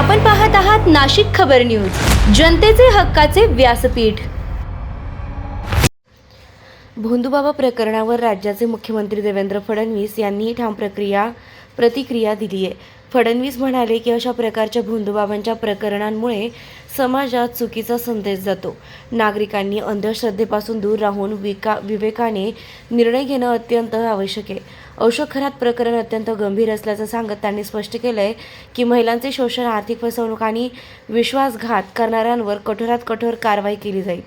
आपण पाहत आहात नाशिक खबर न्यूज, जनतेचे हक्काचे व्यासपीठ। भोंदूबाबा प्रकरणावर राज्याचे मुख्यमंत्री देवेंद्र फडणवीस यांनी ठाम प्रतिक्रिया दिली आहे। फडणवीस म्हणाले की अशा प्रकारच्या भोंदूबाबांच्या प्रकरणांमुळे समाजात चुकीचा संदेश जातो। नागरिकांनी अंधश्रद्धेपासून दूर राहून विवेकाने निर्णय घेणं अत्यंत आवश्यक आहे। औषध खरात प्रकरण अत्यंत गंभीर असल्याचं सांगत त्यांनी स्पष्ट केलंय की महिलांचे शोषण, आर्थिक फसवणूक आणि विश्वासघात करणाऱ्यांवर कठोरात कठोर कारवाई केली जाईल।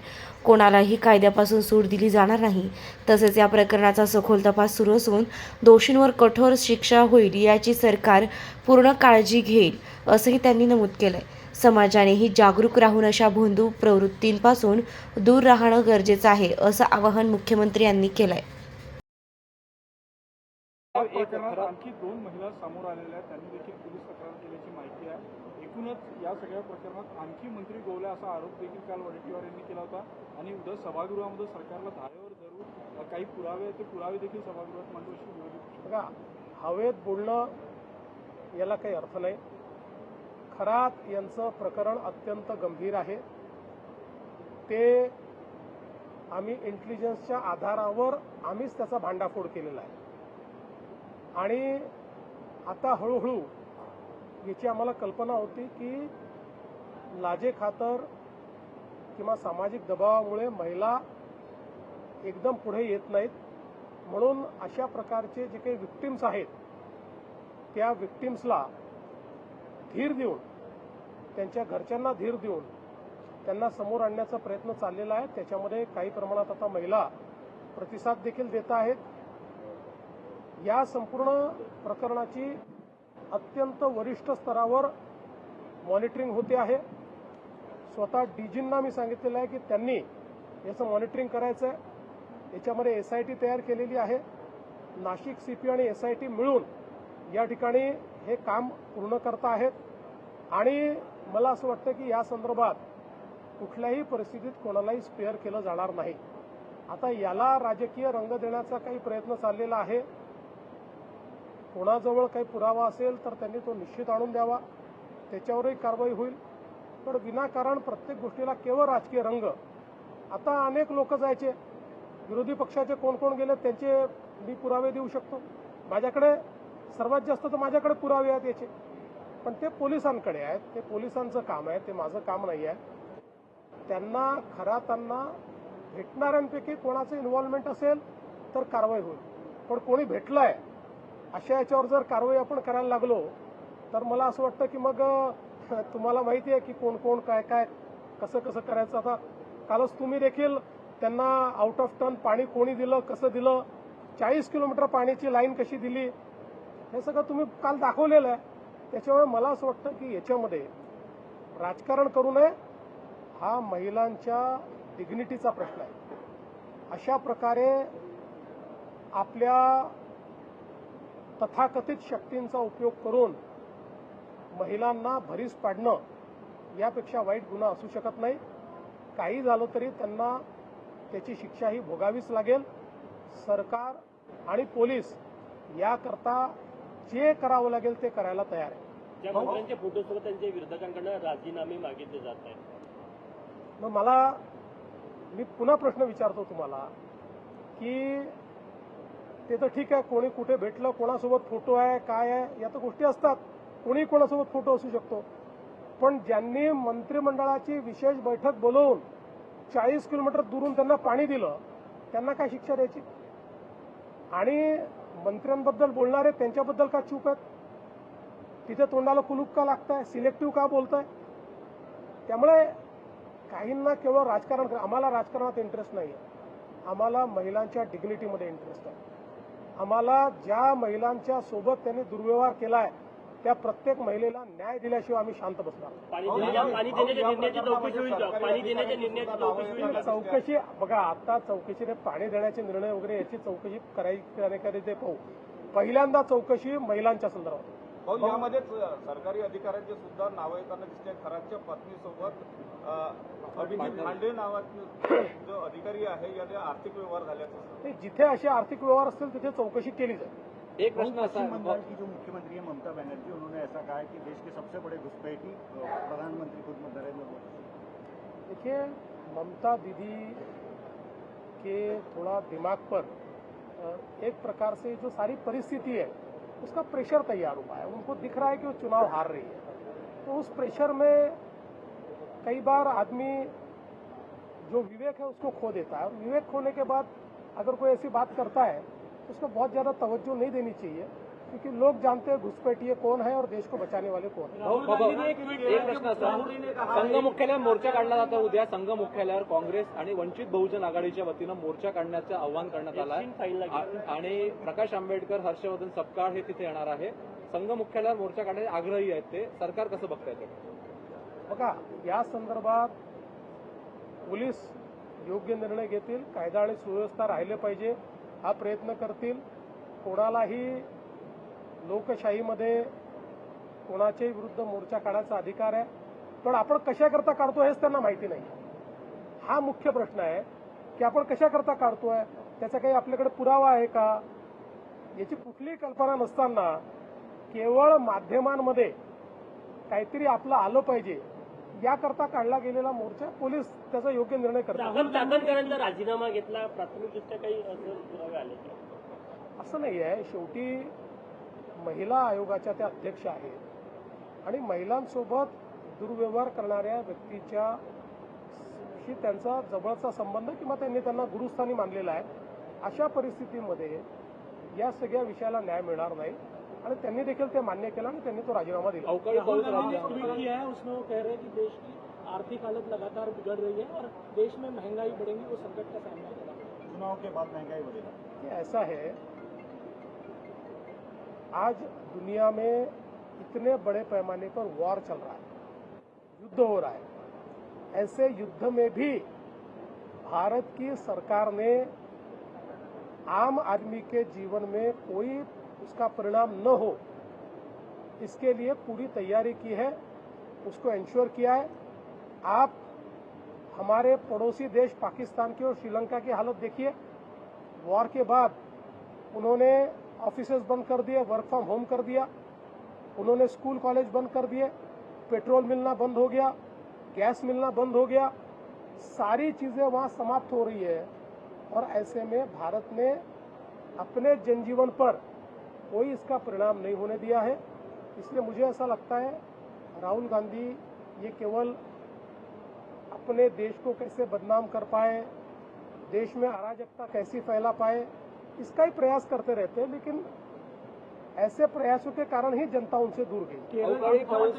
कोणालाही कायद्यापासून सूट दिली जाणार नाही। तसेच या प्रकरणाचा सखोल तपास सुरू असून दोषींवर कठोर शिक्षा होईल याची सरकार पूर्ण काळजी घेईल, असंही त्यांनी नमूद केलंय। समाजानेही जागरूक राहून अशा भोंदू प्रवृत्तींपासून दूर राहणं गरजेचं आहे, असं आवाहन मुख्यमंत्री यांनी केलंय। आणखी 2 महिला समोर आलेल्या आहेत, त्यांनी देखील पोलीस तक्रार केल्याची माहिती आहे। एकूणच या सगळ्या प्रकरणात आणखी मंत्री गोवले असा आरोप देखील काल वडेट्टीवार यांनी केला होता आणि उद्या सभागृहामध्ये सरकारला धारेवर धरून काही पुरावे ते पुरावे देखील सभागृहात मांडू अशी विरोधी पक्ष। बघा, हवेत बोलणं याला काही अर्थ नाही। खरात यांचं प्रकरण अत्यंत गंभीर आहे। ते आम्ही इंटेलिजन्सच्या आधारावर आम्हीच त्याचा भांडाफोड केलेला आहे आणि आता हळूहळू याची आम्हाला कल्पना होती की लाजेखातर किंवा सामाजिक दबावामुळे महिला एकदम पुढे येत नाहीत, म्हणून अशा प्रकारचे जे काही विक्टिम्स आहेत त्या विक्टिम्सला धीर देऊन, त्यांच्या घरच्यांना धीर देऊन त्यांना समोर आणण्याचा प्रयत्न चाललेला आहे। त्याच्यामध्ये काही प्रमाणात आता महिला प्रतिसाद देखील देत आहेत। या संपूर्ण प्रकरणाची अत्यंत वरिष्ठ स्तरावर मॉनिटरिंग होते आहे। स्वतः डीजींना मी सांगितलेलं आहे की त्यांनी याचं मॉनिटरिंग करायचं आहे। याच्यामध्ये SIT तयार केलेली आहे। नाशिक CP आणि SIT मिळून या ठिकाणी हे काम पूर्ण करता आहेत आणि मला असं वाटतं की या संदर्भात कुठल्याही परिस्थितीत कोणालाही स्पेअर केलं जाणार नाही। आता याला राजकीय रंग देण्याचा काही प्रयत्न चाललेला आहे। कोणाजवळ काही पुरावा असेल तर त्यांनी तो निश्चित आणून द्यावा, त्याच्यावरही कारवाई होईल। पण विनाकारण प्रत्येक गोष्टीला केवळ राजकीय रंग। आता अनेक लोक जायचे, विरोधी पक्षाचे कोण कोण गेले त्यांचे मी पुरावे देऊ शकतो। माझ्याकडे सर्वात जास्त तर माझ्याकडे पुरावे आहेत याचे, पण ते पोलिसांकडे आहेत, ते पोलिसांचं काम आहे, ते माझं काम नाही आहे। त्यांना खरातांना भेटणाऱ्यांपैकी कोणाचं इन्व्हॉल्वमेंट असेल तर कारवाई होईल, पण कोणी भेटलंय अशा याच्यावर जर कारवाई आपण करायला लागलो तर मला असं वाटतं की मग तुम्हाला माहिती आहे की कोण कोण काय काय कसं कसं करायचं। आता कालच तुम्ही देखील त्यांना आउट ऑफ टर्न पाणी कोणी दिलं, कसं दिलं, 40 किलोमीटर पाण्याची लाईन कशी दिली, हे सगळं तुम्ही काल दाखवलेलं आहे। त्याच्यामुळे मला असं वाटतं की याच्यामध्ये राजकारण करू नये। हा महिलांच्या डिग्निटीचा प्रश्न आहे। अशा प्रकारे आपल्या तथाकथित शक्तींचा उपयोग करून महिलांना भरीस पाडणं यापेक्षा वाईट गुन्हा असू शकत नाही। काही झालं तरी त्यांना त्याची शिक्षा ही भोगावीच लागेल। सरकार आणि पोलीस याकरता जे करावं लागेल ते करायला तयार आहे। ज्या मंत्र्यांच्या फोटोसोबत त्यांच्या विरोधकांकडून राजीनामे मागितले जात आहेत, मग मी पुन्हा प्रश्न विचारतो तुम्हाला की ते तर ठीक आहे, कोणी कुठे भेटलं, कोणासोबत फोटो आहे, काय आहे, या तर गोष्टी असतात, कोणी कोणासोबत फोटो असू शकतो। पण ज्यांनी मंत्रिमंडळाची विशेष बैठक बोलवून 40 किलोमीटर दुरून त्यांना पाणी दिलं त्यांना काय शिक्षा द्यायची? आणि मंत्र्यांबद्दल बोलणारे त्यांच्याबद्दल का चूप आहेत? तिथे तोंडाला कुलूप का लागतंय? सिलेक्टिव्ह का बोलताय? त्यामुळे काहींना केवळ राजकारण, आम्हाला राजकारणात इंटरेस्ट नाही आहे। आम्हाला महिलांच्या डिग्निटीमध्ये इंटरेस्ट आहे। आम्हाला ज्या महिलांच्या सोबत त्यांनी दुर्व्यवहार केलाय त्या प्रत्येक महिलेला न्याय दिल्याशिवाय आम्ही शांत बसणार। चौकशी बघा, आता चौकशीने पाणी देण्याचे निर्णय वगैरे याची चौकशी करायची ते पाहू। पहिल्यांदा चौकशी महिलांच्या संदर्भात। यामध्येच सरकारी अधिकाऱ्यांचे सुद्धा नावं येताना दिसते। खरातच्या पत्नीसोबत अभिजित भांडे नावाचे जो अधिकारी आहे याने आर्थिक व्यवहार झाल्याचं। जिथे असे आर्थिक व्यवहार असतील तिथे चौकशी केली जाईल। एक प्रश्न असा पश्चिम बंगाल की जो मुख्यमंत्री है ममता बनर्जी, उन्होंने ऐसा कहा है कि देश के सबसे बड़े घुसपैठी प्रधानमंत्री खुद नरेंद्र मोदी। देखिए, ममता दीदी के थोड़ा दिमाग पर एक प्रकार से जो सारी परिस्थिति है उसका प्रेशर तैयार हुआ है। उनको दिख रहा है कि वो चुनाव हार रही है, तो उस प्रेशर में कई बार आदमी जो विवेक है उसको खो देता है, और विवेक खोने के बाद अगर कोई ऐसी बात करता है तो उसको बहुत ज्यादा तवज्जो नहीं देनी चाहिए, क्योंकि लोग जानते हैं घुसपैठिये कौन है और देश को बचाने वाले कौन है। एक प्रश्न असा, संघ मुख्यालयावर मोर्चा काढला जातो उद्या. संघ मुख्यालयावर काँग्रेस आणि वंचित बहुजन आघाडीच्या वतीनं मोर्चा काढण्याचं आवाहन करण्यात आलं आहे आणि प्रकाश आंबेडकर, हर्षवर्धन सपकाळ हे तिथे येणार आहे. संघ मुख्यालयावर मोर्चा काढण्याचे आग्रही आहेत ते. सरकार कसं बघताय ते? बघा, या संदर्भात पोलीस योग्य निर्णय घेतील, कायदा आणि सुव्यवस्था राहिले पाहिजे हा प्रयत्न करतील. कोणालाही लोकशाहीमध्ये कोणाच्याही विरुद्ध मोर्चा काढायचा अधिकार आहे, पण आपण कशाकरता काढतो हेच त्यांना माहिती नाही. हा मुख्य प्रश्न आहे की आपण कशाकरता काढतोय, त्याचा काही आपल्याकडे पुरावा आहे का, याची कुठलीही कल्पना नसताना केवळ माध्यमांमध्ये काहीतरी आपलं आलं पाहिजे याकरता काढला गेलेला मोर्चा, पोलीस त्याचा योग्य निर्णय करतात. राहुल चाकणकरांचा राजीनामा घेतला, प्राथमिकदृष्ट्या काही असं पुरावे आले का? असं नाही आहे. शेवटी महिला आयोगाच्या त्या अध्यक्ष आहेत आणि महिलांसोबत दुर्व्यवहार करणाऱ्या व्यक्तीच्या शी त्यांचा जवळचा संबंध किंवा त्यांना गुरुस्थानी मानलेला आहे. अशा परिस्थितीमध्ये या सगळ्या विषयाला न्याय मिळणार नाही आणि त्यांनी देखील ते मान्य केलं आणि त्यांनी तो राजीनामा दिला. अवकाळी पाऊस ट्वीट किया है, उसमें वो कह रहे हैं कि देश की आर्थिक हालत लगातार बिगड़ रही है और देश में महंगाई बढ़ेगी, वो संकट का सामना करेगा। चुनाव के बाद महंगाई बढ़ेगा। ये ऐसा है, आज दुनिया में इतने बड़े पैमाने पर वॉर चल रहा है, युद्ध हो रहा है. ऐसे युद्ध में भी भारत की सरकार ने आम आदमी के जीवन में कोई उसका परिणाम न हो इसके लिए पूरी तैयारी की है, उसको इंश्योर किया है. आप हमारे पड़ोसी देश पाकिस्तान की और श्रीलंका की हालत देखिए. वॉर के बाद उन्होंने ऑफिसेज बंद कर दिए, वर्क फ्रॉम होम कर दिया, उन्होंने स्कूल कॉलेज बंद कर दिए, पेट्रोल मिलना बंद हो गया, गैस मिलना बंद हो गया, सारी चीजें वहां समाप्त हो रही है. और ऐसे में भारत ने अपने जनजीवन पर कोई इसका परिणाम नहीं होने दिया है. इसलिए मुझे ऐसा लगता है राहुल गांधी ये केवल अपने देश को कैसे बदनाम कर पाए, देश में अराजकता कैसी फैला पाए, इसका ही प्रयास करते रहते हैं, लेकिन ऐसे प्रयासों के कारण ही जनता उनसे दूर गई. अवकाळी पाऊस